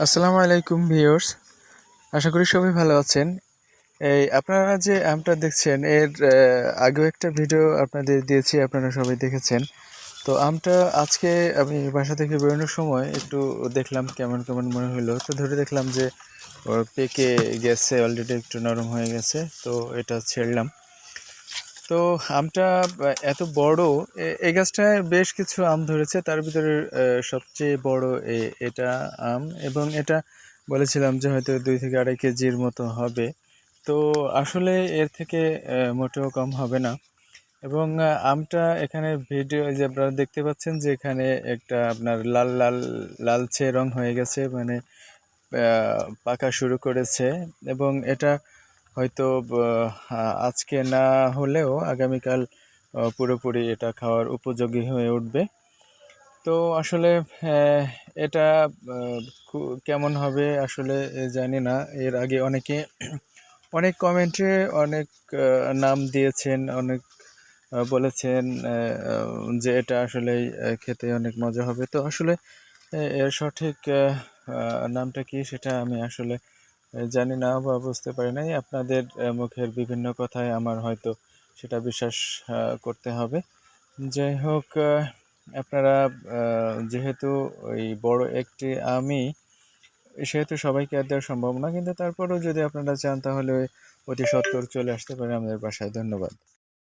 আসসালামু আলাইকুম ভিউয়ার্স, আশা করি সবাই ভালো আছেন। এই আপনারা যে আমটা দেখছেন এর আগেও একটা ভিডিও আপনাদের দিয়েছি, আপনারা সবাই দেখেছেন। তো আমটা আজকে আমি বাসা থেকে বেরোনোর সময় একটু দেখলাম কেমন কেমন মনে হলো, তো ধরে দেখলাম যে পেকে গেছে, অলরেডি একটু নরম হয়ে গেছে। তো এটা ছেড়লাম। তো আমটা এত বড়, এই গাছটায় বেশ কিছু আম ধরেছে, তার ভিতরে সবচেয়ে বড় এটা আম, এবং এটা বলেছিলাম যে হয়তো 2 থেকে আড়াই কেজির মতো হবে। তো আসলে এর থেকে মোটেও কম হবে না। এবং আমটা এখানে ভিডিও যে আপনারা দেখতে পাচ্ছেন যে এখানে একটা আপনার লাল লাল লালচে রং হয়ে গেছে, মানে পাকা শুরু করেছে। এবং এটা হয়তো আজকে না হলেও আগামীকাল পুরোপুরি এটা খাওয়ার উপযোগী হয়ে উঠবে। তো আসলে আহ, এটা কেমন হবে আসলে জানি না। এর আগে অনেকে অনেক কমেন্টে অনেক নাম দিয়েছেন, অনেক বলেছেন যে এটা আসলে খেতে অনেক মজা হবে। তো আসলে এর সঠিক নামটা কি সেটা আমি আসলে জানি না বা বুঝতে পারি নাই। আপনাদের মুখের বিভিন্ন কথায় আমার হয়তো সেটা বিশ্বাস করতে হবে। যাই হোক, আপনারা যেহেতু ওই বড় একটি আমি, সেহেতু সবাইকে আর দেওয়া সম্ভব না, কিন্তু তারপরেও যদি আপনারা চান তাহলে অতি সত্বর চলে আসতে পারে আমাদের বাসায়। ধন্যবাদ।